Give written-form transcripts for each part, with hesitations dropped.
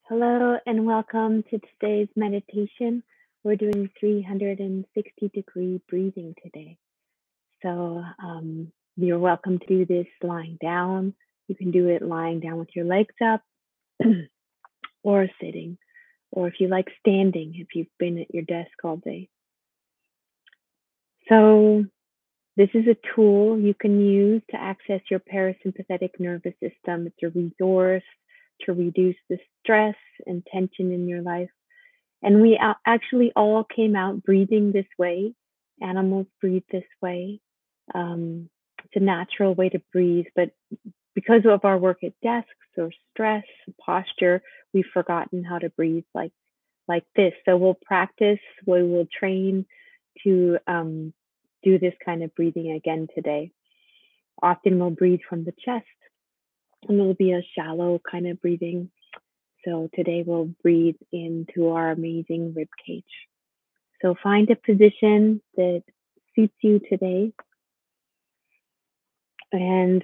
Hello and welcome to today's meditation. We're doing 360-degree breathing today. So you're welcome to do this lying down. You can do it lying down with your legs up or sitting, or if you like standing, if you've been at your desk all day. So this is a tool you can use to access your parasympathetic nervous system. It's a resource to reduce the stress and tension in your life. And we actually all came out breathing this way. Animals breathe this way. It's a natural way to breathe, but because of our work at desks or stress, posture, we've forgotten how to breathe like this. So we'll practice, we will train to do this kind of breathing again today. Often we'll breathe from the chest, and it'll be a shallow kind of breathing. So today we'll breathe into our amazing rib cage. So find a position that suits you today, and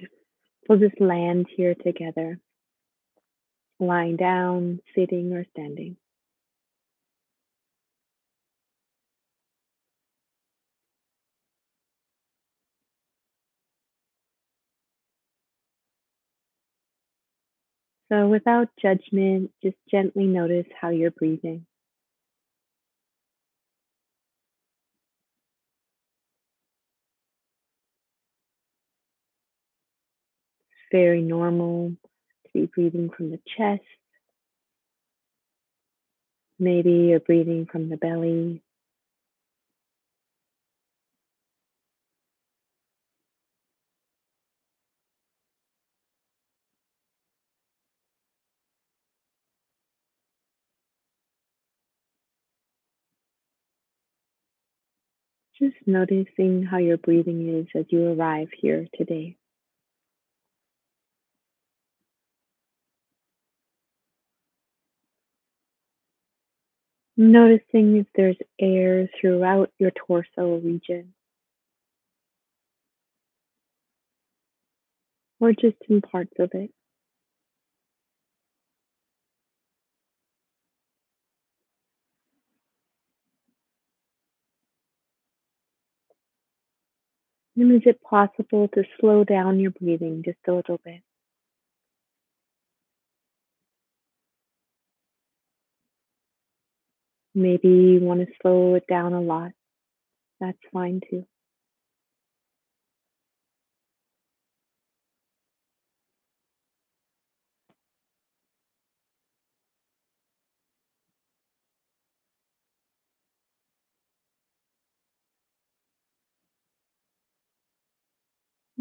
we'll just land here together, lying down, sitting, or standing. So without judgment, just gently notice how you're breathing. It's very normal to be breathing from the chest. Maybe you're breathing from the belly. Just noticing how your breathing is as you arrive here today. Noticing if there's air throughout your torso region or just in parts of it. And is it possible to slow down your breathing just a little bit? Maybe you want to slow it down a lot. That's fine too.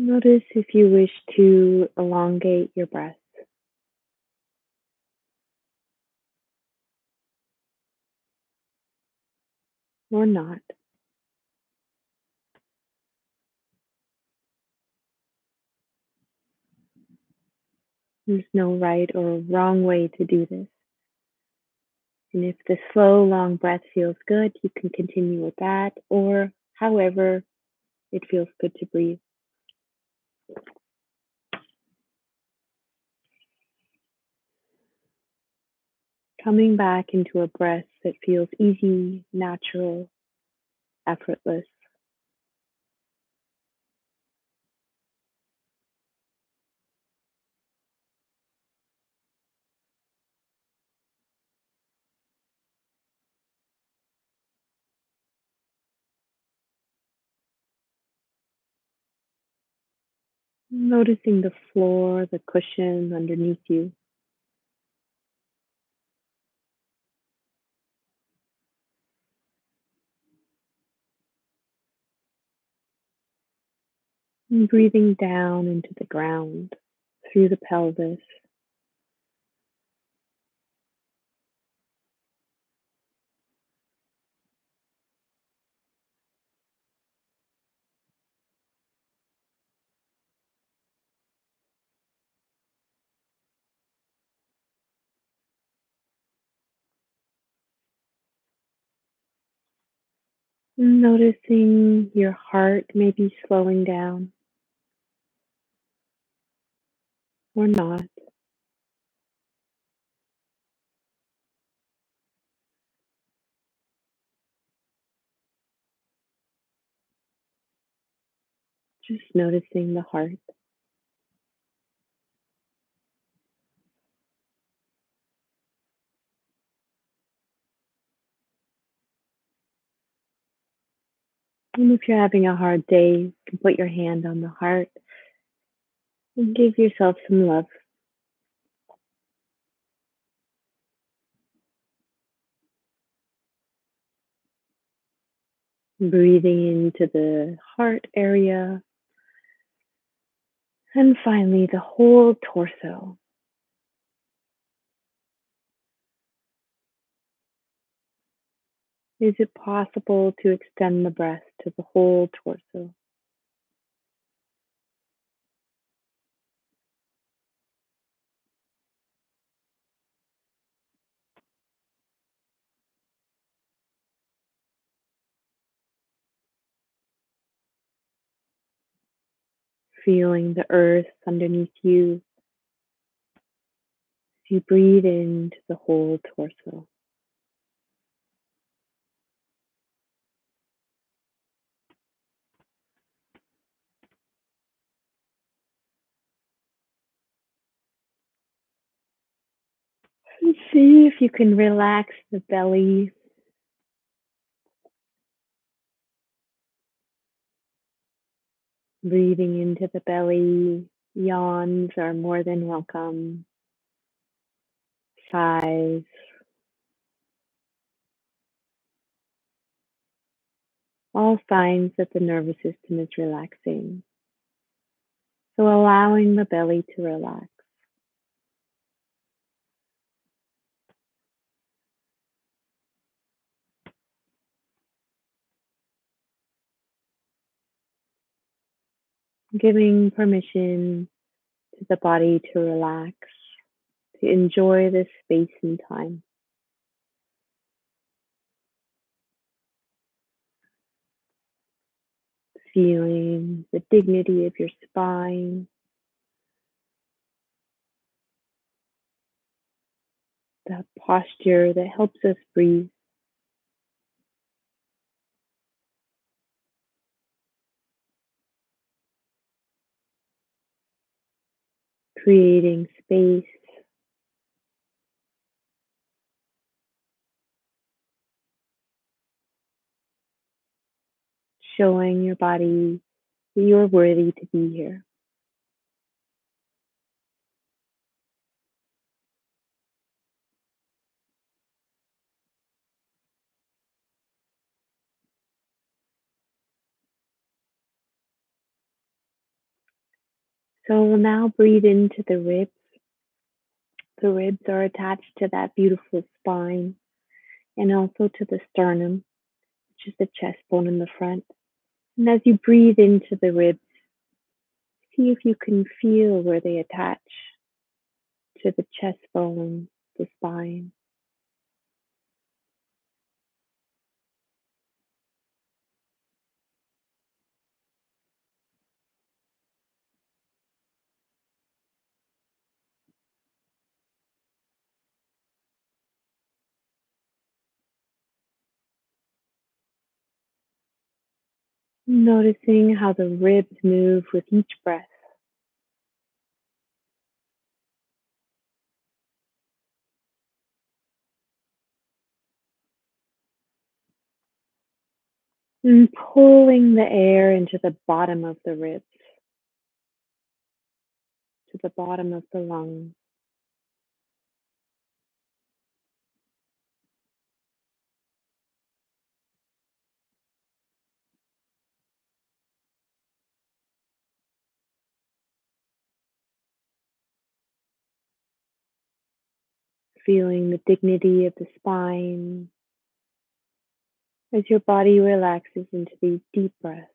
Notice if you wish to elongate your breath or not. There's no right or wrong way to do this. And if the slow, long breath feels good, you can continue with that, or however it feels good to breathe. Coming back into a breath that feels easy, natural, effortless. Noticing the floor, the cushion underneath you. And breathing down into the ground through the pelvis. Noticing your heart maybe slowing down or not. Just noticing the heart. And if you're having a hard day, you can put your hand on the heart and give yourself some love. Breathing into the heart area. And finally, the whole torso. Is it possible to extend the breath to the whole torso? Feeling the earth underneath you as you breathe into the whole torso. And see if you can relax the belly. Breathing into the belly. Yawns are more than welcome. Sighs. All signs that the nervous system is relaxing. So allowing the belly to relax. Giving permission to the body to relax, to enjoy this space and time. Feeling the dignity of your spine, the posture that helps us breathe, creating space, showing your body that you're worthy to be here. So we'll now breathe into the ribs. The ribs are attached to that beautiful spine and also to the sternum, which is the chest bone in the front. And as you breathe into the ribs, see if you can feel where they attach to the chest bone, the spine. Noticing how the ribs move with each breath. And pulling the air into the bottom of the ribs, to the bottom of the lungs. Feeling the dignity of the spine as your body relaxes into these deep breaths.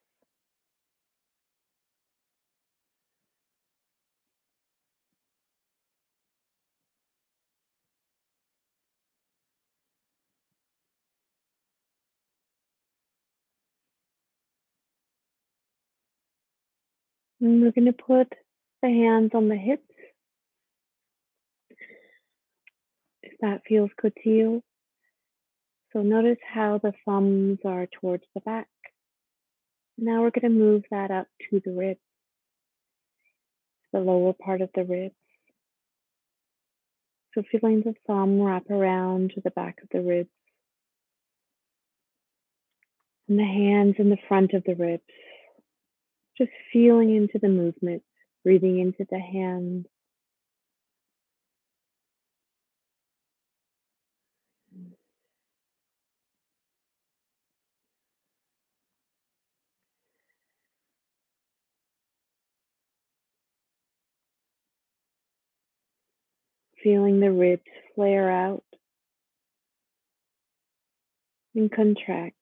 And we're going to put the hands on the hips if that feels good to you. So notice how the thumbs are towards the back Now we're going to move that up to the ribs, the lower part of the ribs. So feeling the thumb wrap around to the back of the ribs and the hands in the front of the ribs. Just feeling into the movement, breathing into the hands, feeling the ribs flare out and contract,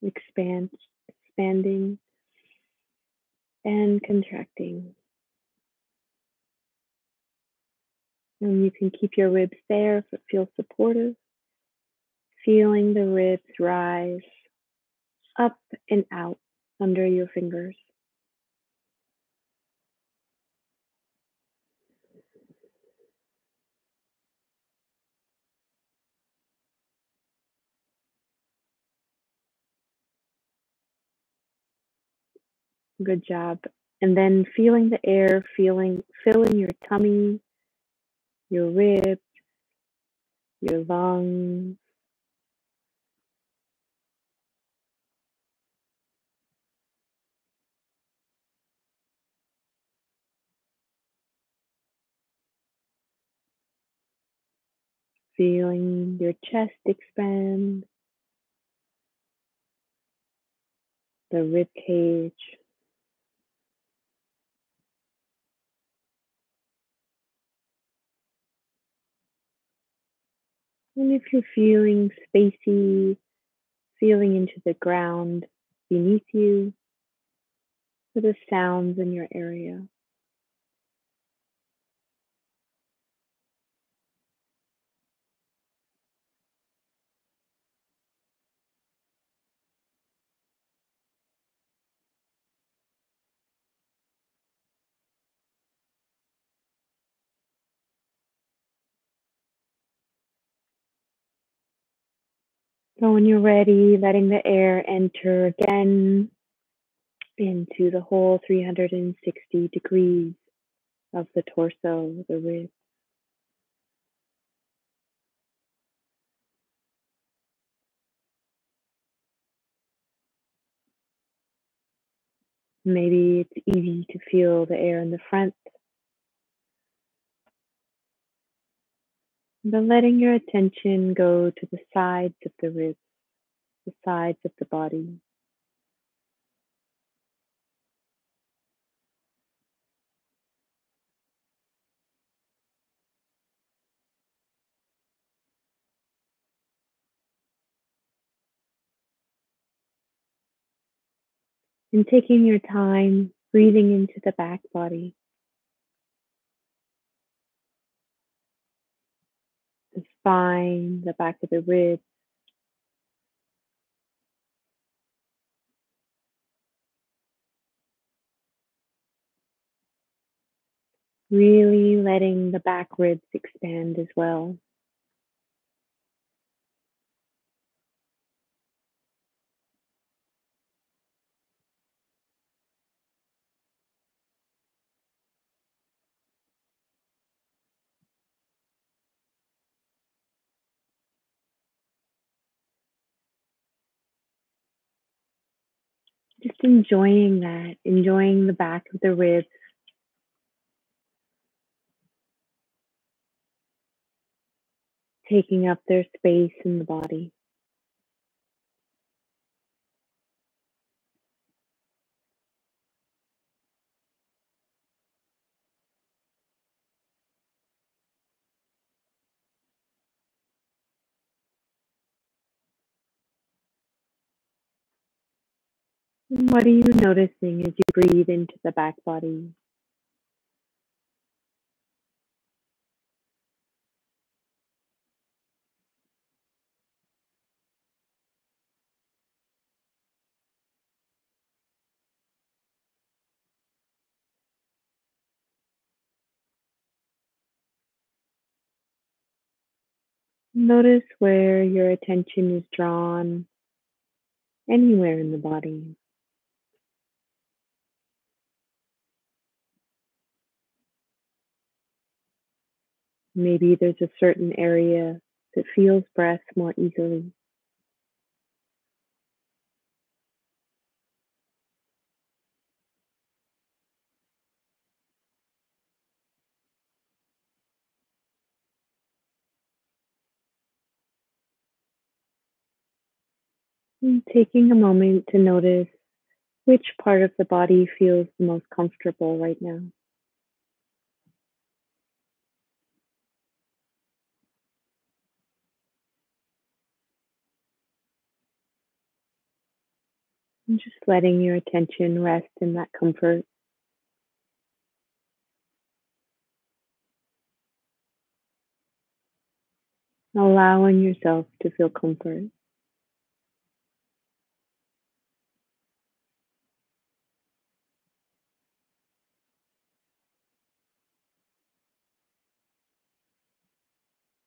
expand, expanding and contracting. And you can keep your ribs there if it feels supportive. Feeling the ribs rise up and out under your fingers. Good job. And then feeling the air, filling your tummy, your ribs, your lungs. Feeling your chest expand, the rib cage. And if you're feeling spacey, feeling into the ground beneath you, for the sounds in your area. So when you're ready, letting the air enter again into the whole 360 degrees of the torso, the ribs. Maybe it's easy to feel the air in the front, but letting your attention go to the sides of the ribs, the sides of the body. And taking your time breathing into the back body, the spine, the back of the ribs, really letting the back ribs expand as well. Just enjoying that, enjoying the back of the ribs, taking up their space in the body. And what are you noticing as you breathe into the back body? Notice where your attention is drawn anywhere in the body. Maybe there's a certain area that feels breath more easily. And taking a moment to notice which part of the body feels the most comfortable right now. And just letting your attention rest in that comfort, allowing yourself to feel comfort,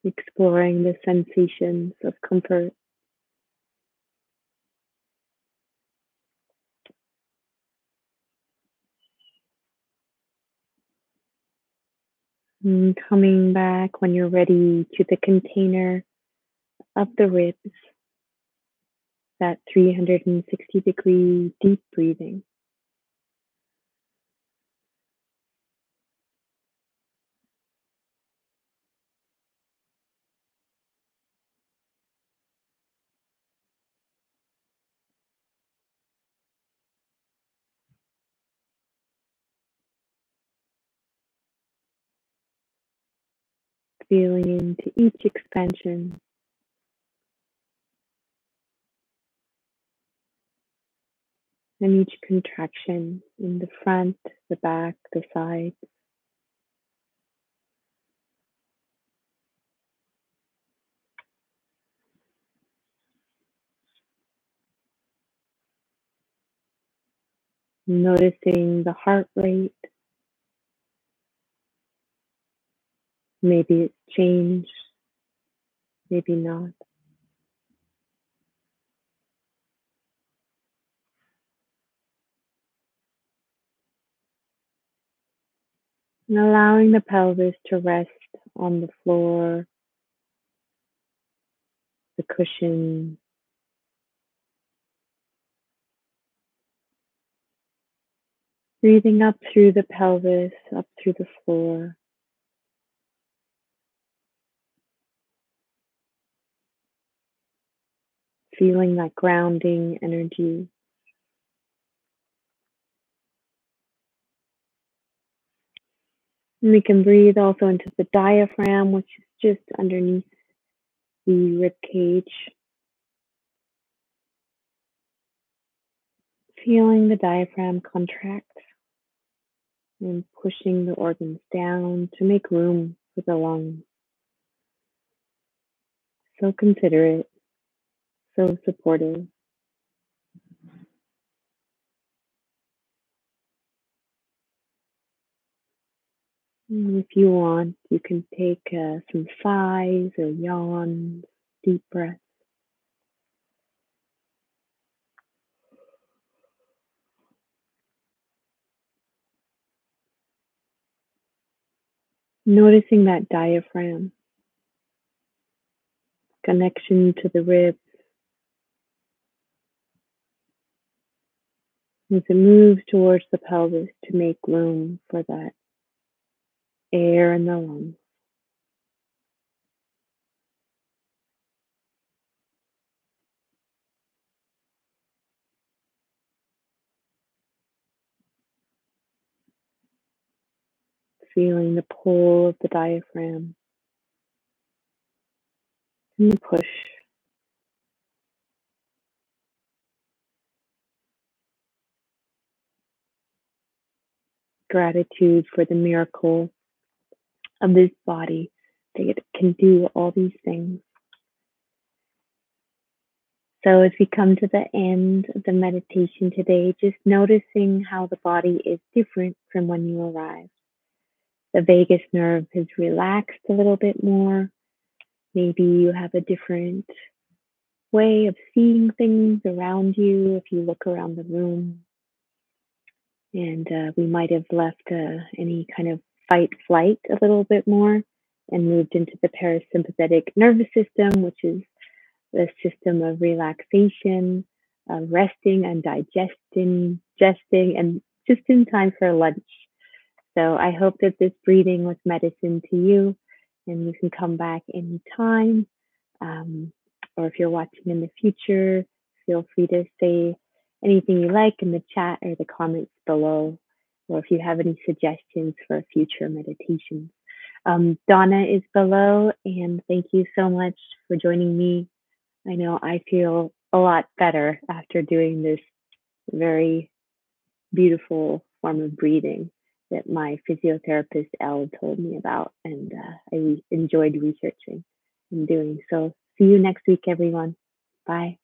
exploring the sensations of comfort, and coming back when you're ready to the container of the ribs, that 360-degree deep breathing, feeling into each expansion and each contraction in the front, the back, the side. Noticing the heart rate, maybe it's changed, maybe not. And allowing the pelvis to rest on the floor, the cushion, breathing up through the pelvis, up through the floor, feeling that grounding energy. And we can breathe also into the diaphragm, which is just underneath the rib cage, feeling the diaphragm contract and pushing the organs down to make room for the lungs. So considerate, so supportive. And if you want, you can take some sighs or yawns, deep breaths. Noticing that diaphragm, connection to the ribs as it moves towards the pelvis to make room for that air in the lungs. Feeling the pull of the diaphragm and the push. Gratitude for the miracle of this body that it can do all these things. So as we come to the end of the meditation today, just noticing how the body is different from when you arrived. The vagus nerve has relaxed a little bit more. Maybe you have a different way of seeing things around you if you look around the room. And we might have left any kind of fight flight a little bit more and moved into the parasympathetic nervous system, which is the system of relaxation, resting and digesting, and just in time for lunch. So I hope that this breathing was medicine to you, and you can come back anytime. Um, or if you're watching in the future, feel free to say anything you like in the chat or the comments below, or if you have any suggestions for future meditations. Donna is below, and thank you so much for joining me. I know I feel a lot better after doing this very beautiful form of breathing that my physiotherapist Elle told me about, and I enjoyed researching and doing. So, see you next week, everyone. Bye.